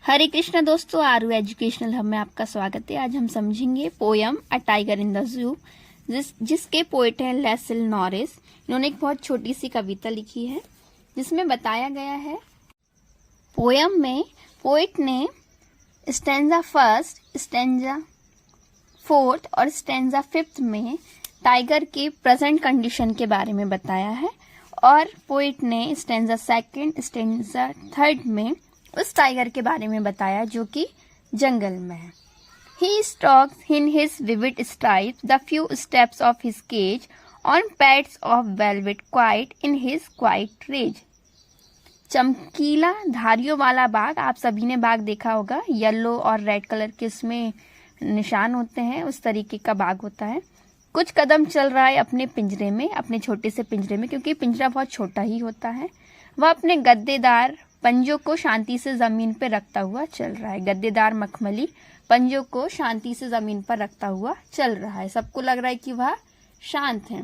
हरे कृष्ण दोस्तों, आरू educational hub में आपका स्वागत है। आज हम समझेंगे poem a tiger in the zoo, जिसके पोएट हैं लेसिल नॉरिस। इन्होंने एक बहुत छोटी सी कविता लिखी है जिसमें बताया गया है। पोयम में पोएट ने स्टैंजा फर्स्ट, स्टैंजा फोर्थ और स्टैंजा फिफ्थ में टाइगर के प्रेजेंट कंडीशन के बारे में बताया है, और पोएट ने स्टैंजा सेकंड, स्टैंजा थर्ड में उस टाइगर के बारे में बताया जो कि जंगल में है। He stalks in his vivid stripes the few steps of his cage on pads of velvet quiet in his quiet rage। चमकीला धारियों वाला बाघ, आप सभी ने बाघ देखा होगा, येलो और रेड कलर के उसमें निशान होते हैं, उस तरीके का बाघ होता है। कुछ कदम चल रहा है अपने पिंजरे में, अपने छोटे से पिंजरे में, क्योंकि पिंजरा बहुत छोटा ही होता है। वह अपने गद्देदार पंजों को शांति से जमीन पर रखता हुआ चल रहा है। गद्देदार मखमली पंजों को शांति से जमीन पर रखता हुआ चल रहा है। सबको लग रहा है कि वह शांत है,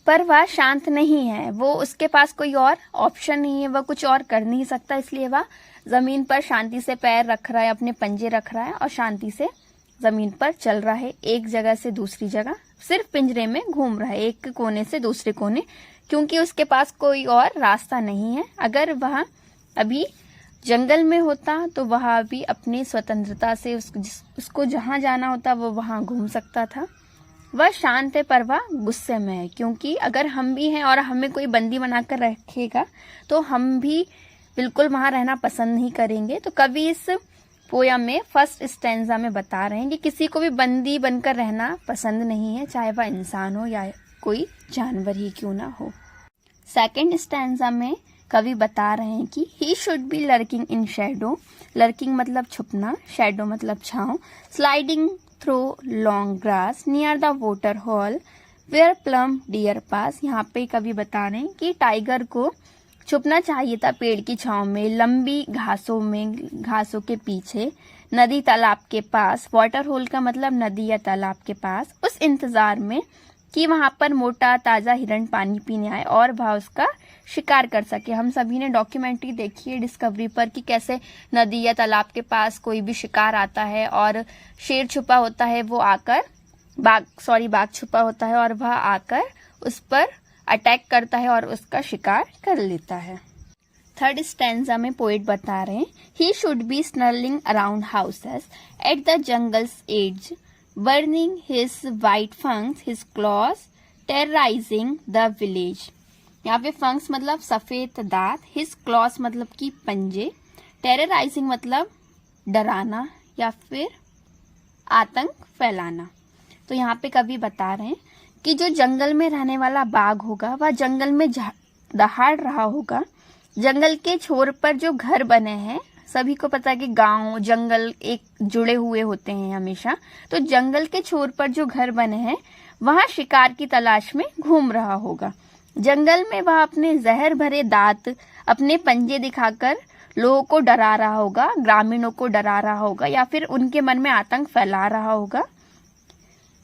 पर वह शांत नहीं है। वो उसके पास कोई और ऑप्शन नहीं है, वह कुछ और कर नहीं सकता, इसलिए वह जमीन पर शांति से पैर रख रहा है, अपने पंजे रख रहा है और शांति से जमीन पर चल रहा है। एक जगह से दूसरी जगह सिर्फ पिंजरे में घूम रहा है, एक कोने से दूसरे कोने, क्योंकि उसके पास कोई और रास्ता नहीं है। अगर वह अभी जंगल में होता तो वह अभी अपनी स्वतंत्रता से उसको जहां जाना होता वो वहां घूम सकता था। वह शांत है, पर वह गुस्से में है, क्योंकि अगर हम भी हैं और हमें कोई बंदी बनाकर रखेगा तो हम भी बिल्कुल वहां रहना पसंद नहीं करेंगे। तो कवि इस पोयम में फर्स्ट स्टैंजा में बता रहे हैं कि किसी को भी बंदी बनकर रहना पसंद नहीं है, चाहे वह इंसान हो या कोई जानवर ही क्यों ना हो। सेकंड स्टैंजा में कवि बता रहे हैं कि he should be lurking in shadow. Lurking मतलब छुपना, शैडो मतलब छांव। Sliding through long grass near the water hole where plump deer pass. यहाँ पे कवि बता रहे हैं कि टाइगर को छुपना चाहिए था पेड़ की छांव में, लंबी घासों में, घासों के पीछे, नदी तालाब के पास। वाटर होल का मतलब नदी या तालाब के पास, उस इंतजार में कि वहां पर मोटा ताजा हिरण पानी पीने आए और वह उसका शिकार कर सके। हम सभी ने डॉक्यूमेंट्री देखी है डिस्कवरी पर कि कैसे नदी या तालाब के पास कोई भी शिकार आता है और शेर छुपा होता है, वो आकर बाघ छुपा होता है और वह आकर उस पर अटैक करता है और उसका शिकार कर लेता है। थर्ड स्टैंजा में पोएट बता रहे हैं he should be snarling around houses at the jungle's edge burning his white fangs, his claws, terrorizing the village। यहाँ पे फंक्स मतलब सफेद दांत, his claws मतलब कि पंजे, terrorizing मतलब डराना या फिर आतंक फैलाना। तो यहाँ पे कवि बता रहे हैं कि जो जंगल में रहने वाला बाघ होगा वह जंगल में दहाड़ रहा होगा। जंगल के छोर पर जो घर बने हैं, सभी को पता है कि गांव जंगल एक जुड़े हुए होते हैं हमेशा, तो जंगल के छोर पर जो घर बने हैं वहां शिकार की तलाश में घूम रहा होगा। जंगल में वह अपने जहर भरे दांत, अपने पंजे दिखाकर लोगों को डरा रहा होगा, ग्रामीणों को डरा रहा होगा या फिर उनके मन में आतंक फैला रहा होगा।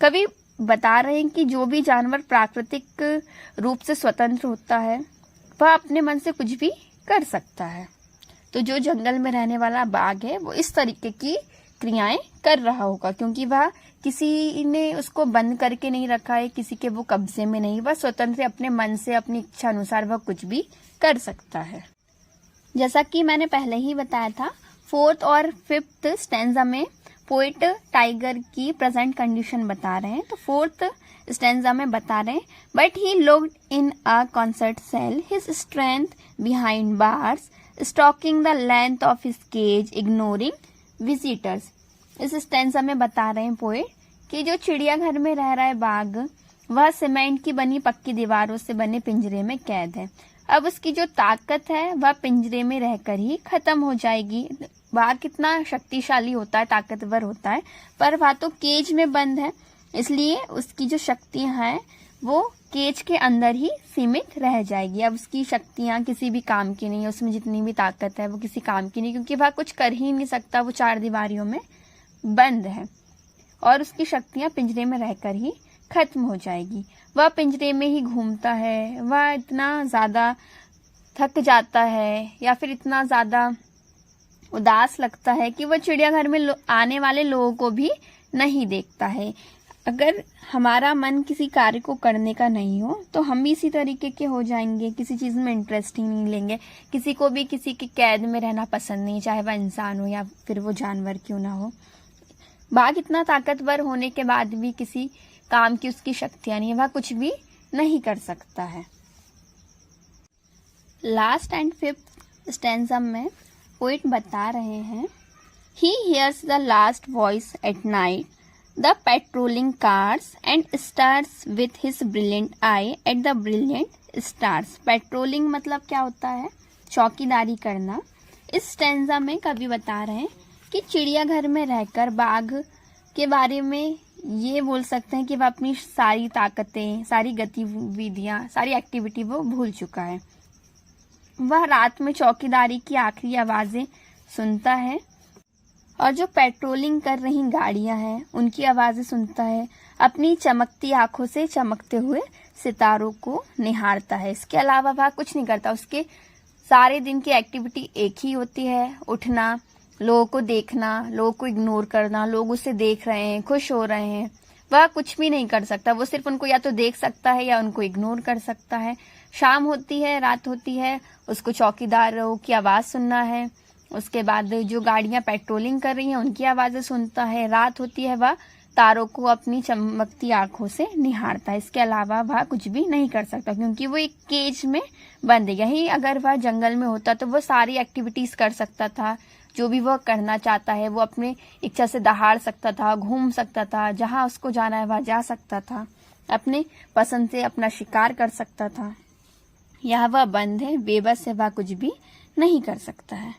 कवि बता रहे हैं कि जो भी जानवर प्राकृतिक रूप से स्वतंत्र होता है वह अपने मन से कुछ भी कर सकता है। तो जो जंगल में रहने वाला बाघ है वो इस तरीके की क्रियाएं कर रहा होगा, क्योंकि वह किसी ने उसको बंद करके नहीं रखा है, किसी के वो कब्जे में नहीं, वह स्वतंत्र अपने मन से अपनी इच्छा अनुसार वह कुछ भी कर सकता है। जैसा कि मैंने पहले ही बताया था, फोर्थ और फिफ्थ स्टैंजा में पोएट टाइगर की प्रेजेंट कंडीशन बता रहे हैं। तो फोर्थ स्टैंजा में बता रहे हैं but he looked in a concrete cell, his strength behind bars, stalking the length of his cage, ignoring visitors. इस स्टैंजा में बता रहे हैं पोएट कि जो चिड़ियाघर में रह रहा है बाघ, वह सीमेंट की बनी पक्की दीवारों से बने पिंजरे में कैद है। अब उसकी जो ताकत है वह पिंजरे में रहकर ही खत्म हो जाएगी। बाघ कितना शक्तिशाली होता है, ताकतवर होता है, पर वह तो केज में बंद है, इसलिए उसकी जो शक्तियां हैं वो केज के अंदर ही सीमित रह जाएगी। अब उसकी शक्तियां किसी भी काम की नहीं है, उसमें जितनी भी ताकत है वो किसी काम की नहीं, क्योंकि वह कुछ कर ही नहीं सकता, वो चार दीवारियों में बंद है और उसकी शक्तियां पिंजरे में रहकर ही खत्म हो जाएगी। वह पिंजरे में ही घूमता है, वह इतना ज्यादा थक जाता है या फिर इतना ज्यादा उदास लगता है कि वह चिड़ियाघर में आने वाले लोगों को भी नहीं देखता है। अगर हमारा मन किसी कार्य को करने का नहीं हो तो हम भी इसी तरीके के हो जाएंगे, किसी चीज़ में इंटरेस्ट ही नहीं लेंगे। किसी को भी किसी की कैद में रहना पसंद नहीं, चाहे वह इंसान हो या फिर वो जानवर क्यों ना हो। बाघ इतना ताकतवर होने के बाद भी किसी काम की उसकी शक्तियाँ नहीं है, वह कुछ भी नहीं कर सकता है। लास्ट एंड फिफ्थ स्टैंजा में पोएट बता रहे हैं, he hears the last voice at night, the patrolling cars and stars with his brilliant I at the brilliant stars. Patrolling मतलब क्या होता है? चौकीदारी करना। इस स्टैंजा में कवि बता रहे हैं कि चिड़ियाघर में रहकर बाघ के बारे में ये बोल सकते हैं कि वह अपनी सारी ताकतें, सारी गतिविधियाँ, सारी एक्टिविटी वो भूल चुका है। वह रात में चौकीदारी की आखिरी आवाज़ें सुनता है और जो पेट्रोलिंग कर रही गाड़ियां हैं उनकी आवाज़ें सुनता है। अपनी चमकती आंखों से चमकते हुए सितारों को निहारता है। इसके अलावा वह कुछ नहीं करता। उसके सारे दिन की एक्टिविटी एक ही होती है, उठना, लोगों को देखना, लोगों को इग्नोर करना, लोग उसे देख रहे हैं, खुश हो रहे हैं, वह कुछ भी नहीं कर सकता। वो सिर्फ उनको या तो देख सकता है या उनको इग्नोर कर सकता है। शाम होती है, रात होती है, उसको चौकीदारों की आवाज़ सुनना है। उसके बाद जो गाड़ियां पेट्रोलिंग कर रही हैं उनकी आवाज़ें सुनता है। रात होती है, वह तारों को अपनी चमकती आंखों से निहारता है। इसके अलावा वह कुछ भी नहीं कर सकता क्योंकि वो एक केज में बंद है। यही अगर वह जंगल में होता तो वह सारी एक्टिविटीज़ कर सकता था, जो भी वह करना चाहता है वो अपने इच्छा से दहाड़ सकता था, घूम सकता था, जहाँ उसको जाना है वह जा सकता था, अपने पसंद से अपना शिकार कर सकता था। यह वह बंद है, बेबस है, वह कुछ भी नहीं कर सकता है।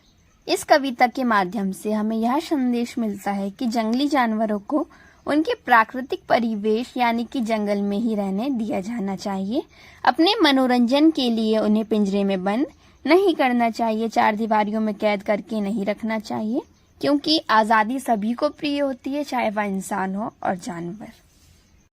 इस कविता के माध्यम से हमें यह संदेश मिलता है कि जंगली जानवरों को उनके प्राकृतिक परिवेश यानी कि जंगल में ही रहने दिया जाना चाहिए। अपने मनोरंजन के लिए उन्हें पिंजरे में बंद नहीं करना चाहिए, चार दीवारियों में कैद करके नहीं रखना चाहिए, क्योंकि आज़ादी सभी को प्रिय होती है, चाहे वह इंसान हो और जानवर।